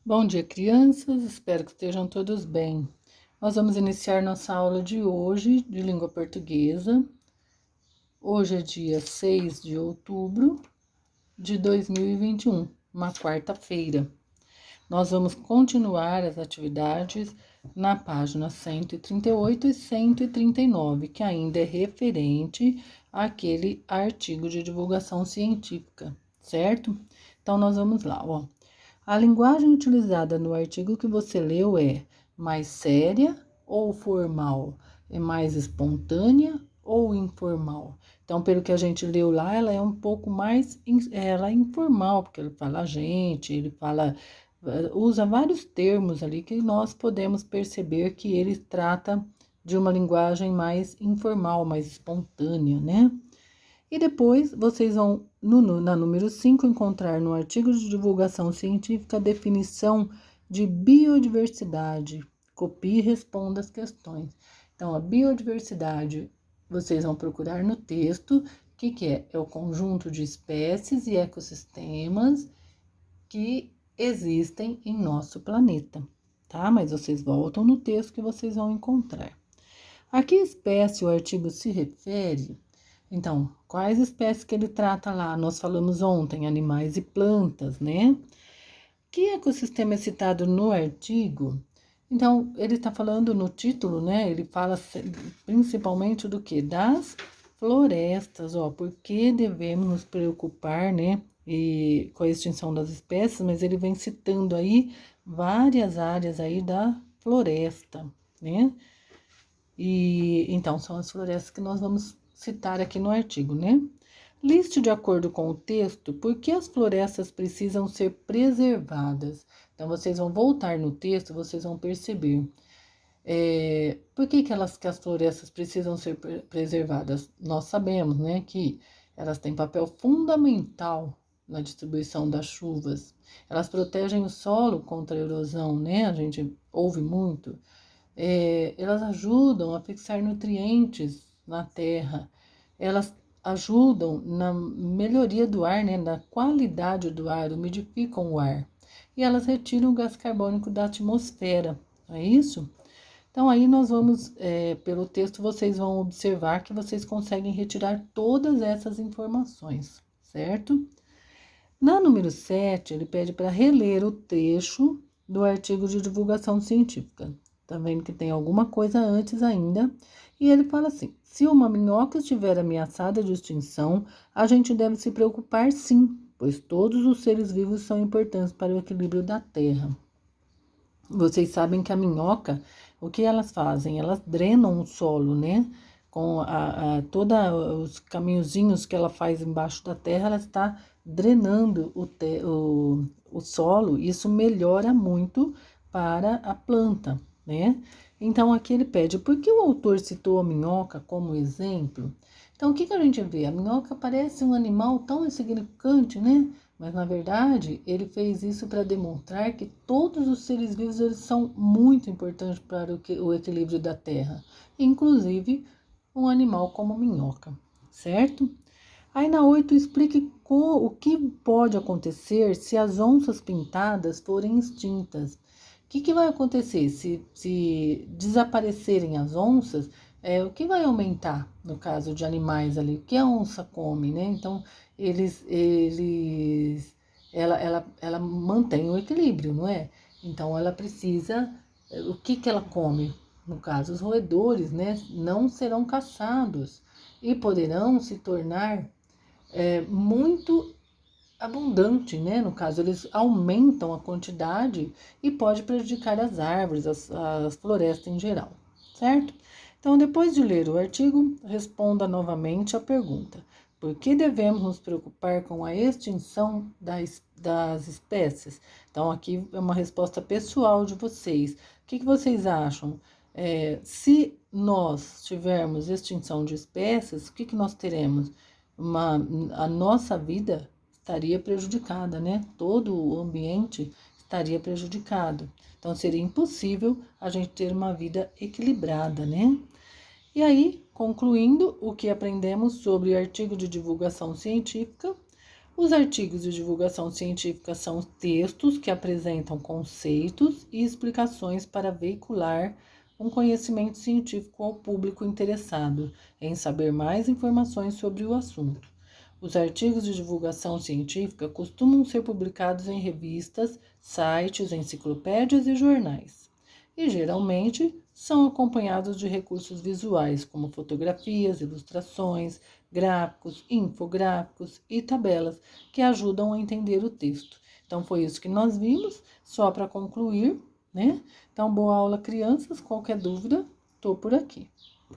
Bom dia, crianças. Espero que estejam todos bem. Nós vamos iniciar nossa aula de hoje de língua portuguesa. Hoje é dia 6 de outubro de 2021, uma quarta-feira. Nós vamos continuar as atividades na página 138 e 139, que ainda é referente àquele artigo de divulgação científica, certo? Então, nós vamos lá, ó. A linguagem utilizada no artigo que você leu é mais séria ou formal? É mais espontânea ou informal? Então, pelo que a gente leu lá, ela é um pouco mais, ela é informal, porque ele fala a gente, ele fala, usa vários termos ali que nós podemos perceber que ele trata de uma linguagem mais informal, mais espontânea, né? E depois vocês vão, na número 5, encontrar no artigo de divulgação científica a definição de biodiversidade. Copie e responda as questões. Então, a biodiversidade, vocês vão procurar no texto. O que é? É o conjunto de espécies e ecossistemas que existem em nosso planeta, tá? Mas vocês voltam no texto que vocês vão encontrar. A que espécie o artigo se refere? Então, quais espécies que ele trata lá? Nós falamos ontem, animais e plantas, né? Que ecossistema é citado no artigo? Então, ele está falando no título, né? Ele fala principalmente do que? Das florestas, ó. Por que devemos nos preocupar, né? E com a extinção das espécies, mas ele vem citando aí várias áreas aí da floresta, né? E então são as florestas que nós vamos citar aqui no artigo, né? Liste de acordo com o texto por que as florestas precisam ser preservadas. Então, vocês vão voltar no texto, vocês vão perceber. Por que as florestas precisam ser preservadas? Nós sabemos, né, que elas têm papel fundamental na distribuição das chuvas. Elas protegem o solo contra a erosão, né? A gente ouve muito. Elas ajudam a fixar nutrientes na terra, elas ajudam na melhoria do ar, né, na qualidade do ar, umidificam o ar, e elas retiram o gás carbônico da atmosfera, não é isso? Então, aí nós vamos, pelo texto, vocês vão observar que vocês conseguem retirar todas essas informações, certo? Na número 7, ele pede para reler o trecho do artigo de divulgação científica. Tá vendo que tem alguma coisa antes ainda? E ele fala assim: se uma minhoca estiver ameaçada de extinção, a gente deve se preocupar sim, pois todos os seres vivos são importantes para o equilíbrio da Terra. Vocês sabem que a minhoca, o que elas fazem? Elas drenam o solo, né? Com todos os caminhozinhos que ela faz embaixo da terra, ela está drenando o solo. Isso melhora muito para a planta, né? Então, aqui ele pede, por que o autor citou a minhoca como exemplo? Então, o que a gente vê? A minhoca parece um animal tão insignificante, né? Mas, na verdade, ele fez isso para demonstrar que todos os seres vivos eles são muito importantes para o equilíbrio da Terra, inclusive um animal como a minhoca, certo? Aí na 8, explique o que pode acontecer se as onças pintadas forem extintas. O que vai acontecer se desaparecerem as onças? O que vai aumentar no caso de animais ali? O que a onça come, né? Então, ela mantém o equilíbrio, não é? Então, ela precisa, o que ela come? No caso, os roedores, né? Não serão caçados e poderão se tornar muito abundante, né? No caso, eles aumentam a quantidade e pode prejudicar as árvores, as florestas em geral, certo? Então, depois de ler o artigo, responda novamente a pergunta: por que devemos nos preocupar com a extinção das espécies? Então, aqui é uma resposta pessoal de vocês. O que vocês acham? Se nós tivermos extinção de espécies, o que nós teremos? A nossa vida estaria prejudicada, né? Todo o ambiente estaria prejudicado. Então, seria impossível a gente ter uma vida equilibrada, né? E aí, concluindo o que aprendemos sobre o artigo de divulgação científica, Os artigos de divulgação científica são textos que apresentam conceitos e explicações para veicular um conhecimento científico ao público interessado em saber mais informações sobre o assunto. Os artigos de divulgação científica costumam ser publicados em revistas, sites, enciclopédias e jornais, e geralmente são acompanhados de recursos visuais, como fotografias, ilustrações, gráficos, infográficos e tabelas, que ajudam a entender o texto. Então, foi isso que nós vimos, só para concluir, né? Então, boa aula, crianças. Qualquer dúvida, estou por aqui.